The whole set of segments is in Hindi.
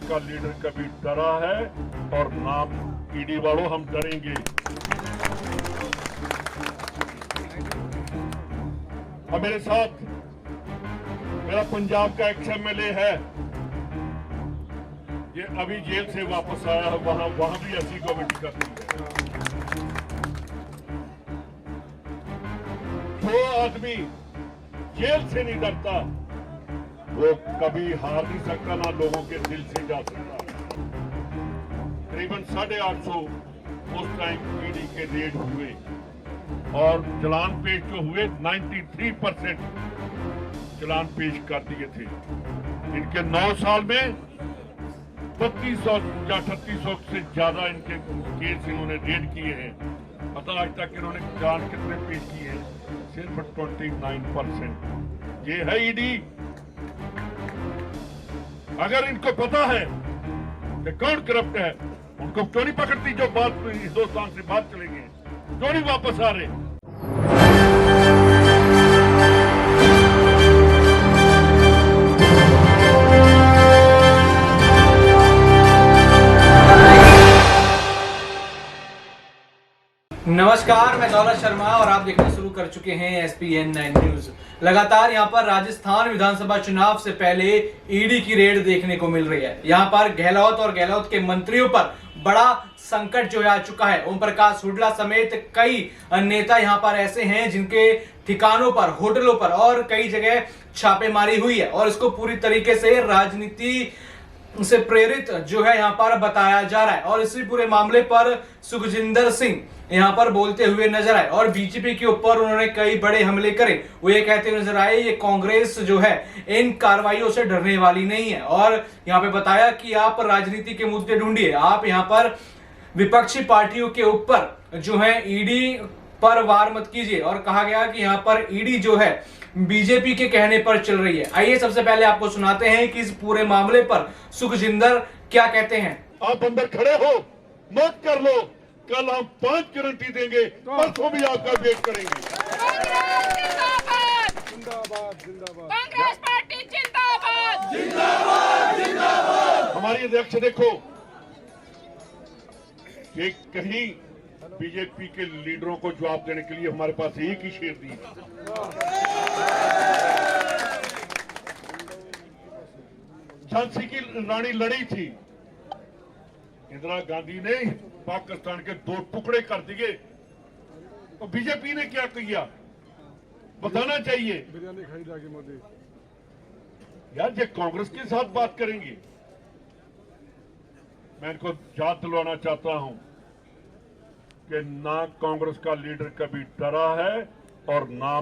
का लीडर कभी डरा है और ना ईडी वालों हम डरेंगे। और मेरे साथ मेरा पंजाब का एक्स एमएलए है, ये अभी जेल से वापस आया है, वहां भी ऐसी कमेटी करती है। जो आदमी जेल से नहीं डरता वो कभी हार नहीं सकता, ना लोगों के दिल से जा सकता। करीबन 850 उस टाइम ईडी के रेड हुए और चालान पेश जो हुए 93% चालान पेश कर दिए थे। इनके 9 साल में 3200 या 3800 से ज्यादा इनके केस इन्होंने रेड किए हैं। पता आज तक इन्होंने चालान कितने पेश किए हैं? सिर्फ 29%। ये है ईडी। अगर इनको पता है कि कौन करप्ट है, उनको क्यों नहीं पकड़ती? जो बात हिंदुस्तान से बाहर चले गए, क्यों नहीं वापस आ रहे? नमस्कार, मैं दौलत शर्मा और आप देखना शुरू कर चुके हैं SPN 9 न्यूज। लगातार यहां पर राजस्थान विधानसभा चुनाव से पहले ईडी की रेड देखने को मिल रही है। यहां पर गहलोत और गहलोत के मंत्रियों पर बड़ा संकट जो है आ चुका है। ओम प्रकाश हुड्डा समेत कई नेता यहां पर ऐसे हैं जिनके ठिकानों पर, होटलों पर और कई जगह छापेमारी हुई है और इसको पूरी तरीके से राजनीति से प्रेरित जो है यहाँ पर बताया जा रहा है। और इसी पूरे मामले पर सुखजिंदर सिंह यहाँ पर बोलते हुए नजर आए और बीजेपी के ऊपर उन्होंने कई बड़े हमले करे। वो ये कहते हुए नजर आए ये कांग्रेस जो है इन कार्रवाइयों से डरने वाली नहीं है। और यहाँ पे बताया कि आप राजनीति के मुद्दे ढूंढिए, आप यहाँ पर विपक्षी पार्टियों के ऊपर जो है ईडी पर वार मत कीजिए। और कहा गया कि यहाँ पर ईडी जो है बीजेपी के कहने पर चल रही है। आइए सबसे पहले आपको सुनाते हैं कि इस पूरे मामले पर सुखजिंदर क्या कहते हैं। आप अंदर खड़े हो, नोट कर लो, कल हम 5 गारंटी देंगे, परसों भी आपका वेट करेंगे। जिंदाबाद जिंदाबाद कांग्रेस पार्टी जिंदाबाद जिंदाबाद जिंदाबाद। हमारी अध्यक्ष देखो कि कहीं बीजेपी के लीडरों को जवाब देने के लिए हमारे पास एक ही शेर दी। झांसी की रानी लड़ी थी, इंदिरा गांधी ने पाकिस्तान के 2 टुकड़े कर दिए, तो बीजेपी ने क्या किया बताना चाहिए। बिरयानी खाई जाके मोदी यार ये कांग्रेस के साथ बात करेंगे। मैं इनको याद दिलवाना चाहता हूं कि ना कांग्रेस का लीडर कभी डरा है और ना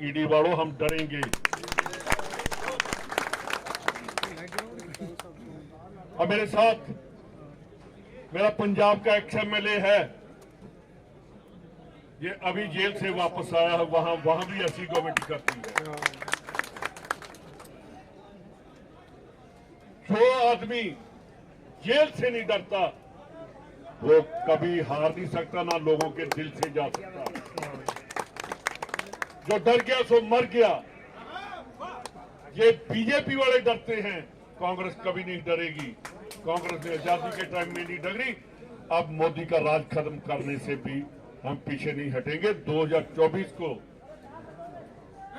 ईडी वालों हम डरेंगे। और मेरे साथ मेरा पंजाब का एक्स एमएलए है, ये अभी जेल से वापस आया है, वहां भी ऐसी कमेटी करती है। जो आदमी जेल से नहीं डरता वो कभी हार नहीं सकता, ना लोगों के दिल से जा सकता। जो डर गया सो मर गया। ये बीजेपी वाले डरते हैं, कांग्रेस कभी नहीं डरेगी। कांग्रेस ने आजादी के टाइम में नहीं डरी, अब मोदी का राज खत्म करने से भी हम पीछे नहीं हटेंगे। 2024 को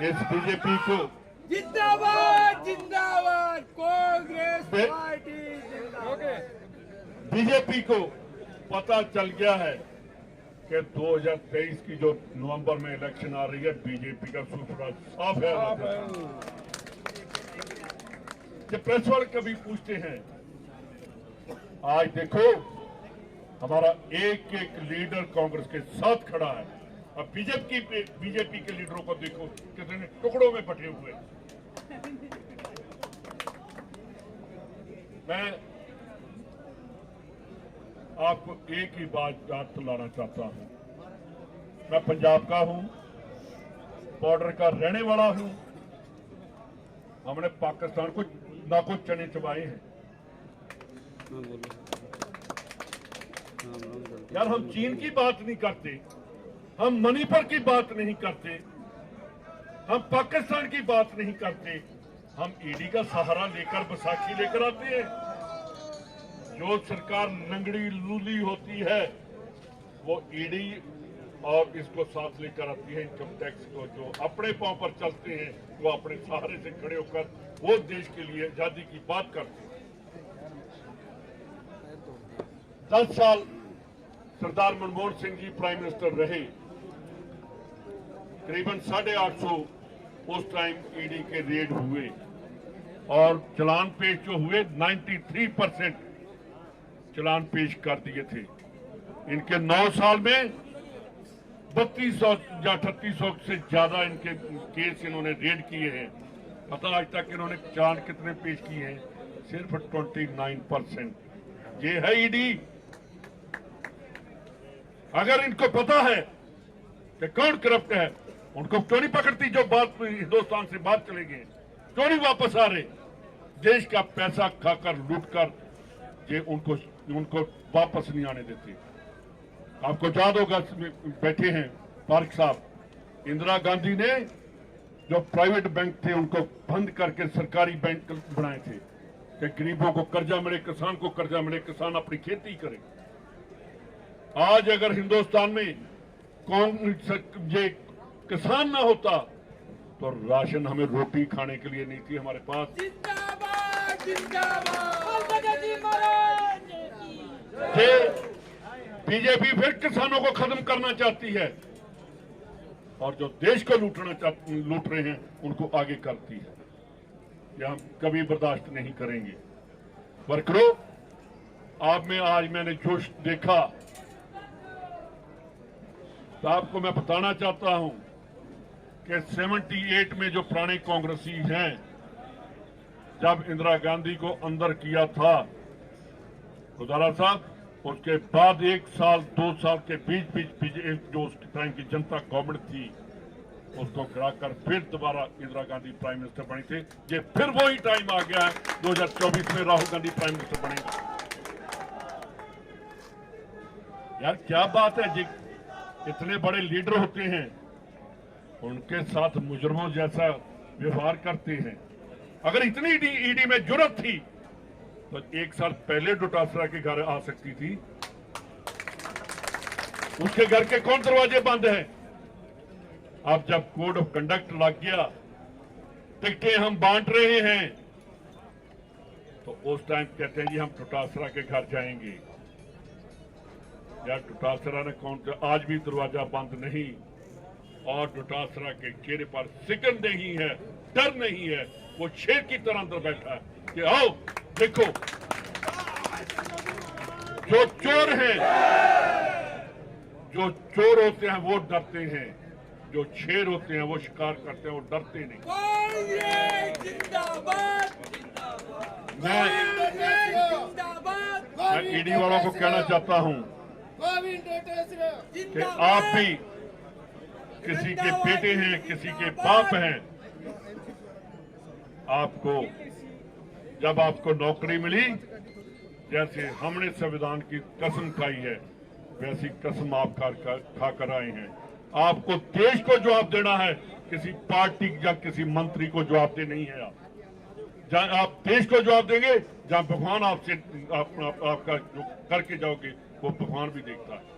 इस बीजेपी को जिंदाबाद जिंदाबाद कांग्रेस पार्टी जिंदाबाद। बीजेपी को पता चल गया है कि 2023 की जो नवंबर में इलेक्शन आ रही है, बीजेपी का सूत्र साफ है। जब प्रेस वाले कभी पूछते हैं, आज देखो हमारा एक एक लीडर कांग्रेस के साथ खड़ा है। अब बीजेपी के लीडरों को देखो कितने टुकड़ों में बटे हुए। मैं आपको एक ही बात याद दिलाना चाहता हूं, मैं पंजाब का हूं, बॉर्डर का रहने वाला हूं। हमने पाकिस्तान को ना कुछ चने चबाए हैं। यार हम चीन की बात नहीं करते, हम मणिपुर की बात नहीं करते, हम पाकिस्तान की बात नहीं करते, हम ईडी का सहारा लेकर बैसाखी लेकर आते हैं। जो सरकार नंगड़ी लूली होती है वो ईडी और इसको साथ लेकर आती है इनकम टैक्स को। जो अपने पांव पर चलते हैं वो अपने सहारे से खड़े होकर वो देश के लिए आजादी की बात करते हैं। 10 साल सरदार मनमोहन सिंह जी प्राइम मिनिस्टर रहे, करीबन 850 उस टाइम ईडी के रेड हुए और चालान पेश जो हुए 93% चालान पेश कर दिए थे। इनके 9 साल में 3200 या 3800 से ज्यादा इनके केस इन्होंने रेड किए हैं। पता आज तक इन्होंने चालान कितने पेश किए हैं? सिर्फ 29%। ये है ईडी। अगर इनको पता है कि कौन करप्ट है, उनको क्यों नहीं पकड़ती? जो बात हिंदुस्तान से बात चले गए, क्यों नहीं वापस आ रहे? देश का पैसा खाकर लूटकर ये उनको वापस नहीं आने देते। आपको याद होगा, बैठे हैं पार्क साहब, इंदिरा गांधी ने जो प्राइवेट बैंक थे उनको बंद करके सरकारी बैंक बनाए थे कि गरीबों को कर्जा मिले, किसान को कर्जा मिले, किसान अपनी खेती करे। आज अगर हिंदुस्तान में ये किसान ना होता तो राशन हमें रोटी खाने के लिए नहीं थी हमारे पास। जिंदाबाद जिंदाबाद। ये बीजेपी फिर किसानों को खत्म करना चाहती है और जो देश को लूट रहे हैं उनको आगे करती है। ये हम कभी बर्दाश्त नहीं करेंगे। वर्करों, आप में आज मैंने जोश देखा तो आपको मैं बताना चाहता हूं कि 78 में जो पुराने कांग्रेसी हैं, जब इंदिरा गांधी को अंदर किया था खुदारा साहब, उसके बाद 1 साल 2 साल के बीच जो उस टाइम की जनता गवर्नमेंट थी उसको गिराकर फिर दोबारा इंदिरा गांधी प्राइम मिनिस्टर बनी थे। ये फिर वही टाइम आ गया है 2024 में राहुल गांधी प्राइम मिनिस्टर बनेंगे। यार क्या बात है जी, इतने बड़े लीडर होते हैं, उनके साथ मुजरमों जैसा व्यवहार करते हैं। अगर इतनी ईडी में जुर्रत थी तो 1 साल पहले डोटासरा के घर आ सकती थी। उसके घर के कौन दरवाजे बंद हैं? अब जब कोड ऑफ कंडक्ट लग गया, टिकटें हम बांट रहे हैं, तो उस टाइम कहते हैं जी हम डोटासरा के घर जाएंगे। यार डोटासरा ने कौन सा, आज भी दरवाजा बंद नहीं और डोटासरा के चेहरे पर सिकन नहीं है, डर नहीं है। वो शेर की तरह अंदर बैठा है कि आओ देखो। जो चोर हैं, जो चोर होते हैं वो डरते हैं, जो शेर होते हैं वो शिकार करते हैं, वो डरते नहीं। मैं ईडी वालों को कहना चाहता हूं कि आप भी किसी के बेटे हैं, किसी के बाप हैं। आपको जब आपको नौकरी मिली, जैसे हमने संविधान की कसम खाई है, वैसी कसम आप खाकर आए हैं। आपको देश को जवाब देना है, किसी पार्टी या किसी मंत्री को जवाब दे नहीं है। जहां आप देश को जवाब देंगे, जहां भगवान आपसे आपका जो करके जाओगे वो भगवान भी देखता है।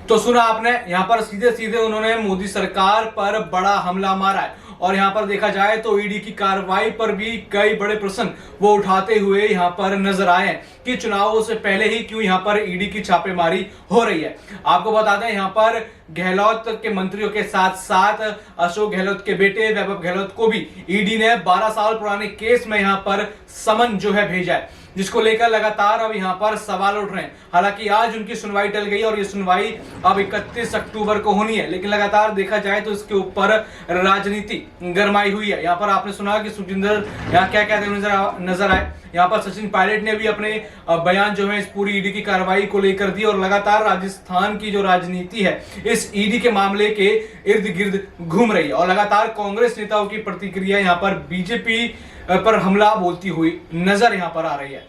तो सुना आपने, यहाँ पर सीधे सीधे उन्होंने मोदी सरकार पर बड़ा हमला मारा है और यहाँ पर देखा जाए तो ईडी की कार्रवाई पर भी कई बड़े प्रश्न वो उठाते हुए यहाँ पर नजर आए हैं कि चुनावों से पहले ही क्यों यहाँ पर ईडी की छापेमारी हो रही है। आपको बता दें, यहाँ पर गहलोत के मंत्रियों के साथ साथ अशोक गहलोत के बेटे वैभव गहलोत को भी ईडी ने 12 साल पुराने केस में यहाँ पर समन जो है भेजा है, जिसको लेकर लगातार अब यहाँ पर सवाल उठ रहे हैं। हालांकि आज उनकी सुनवाई टल गई और ये सुनवाई अब 31 अक्टूबर को होनी है, लेकिन लगातार देखा जाए तो इसके ऊपर राजनीति गरमाई हुई है। यहाँ पर आपने सुना कि सुखजिंदर यहाँ क्या कहते हुए नजर आए। यहाँ पर सचिन पायलट ने भी अपने बयान जो है इस पूरी ईडी की कार्रवाई को लेकर दी और लगातार राजस्थान की जो राजनीति है इस ईडी के मामले के इर्द गिर्द घूम रही है और लगातार कांग्रेस नेताओं की प्रतिक्रिया यहाँ पर बीजेपी पर हमला बोलती हुई नजर यहाँ पर आ रही है।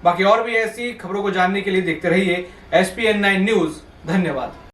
बाकी और भी ऐसी खबरों को जानने के लिए देखते रहिए SPN9 न्यूज। धन्यवाद।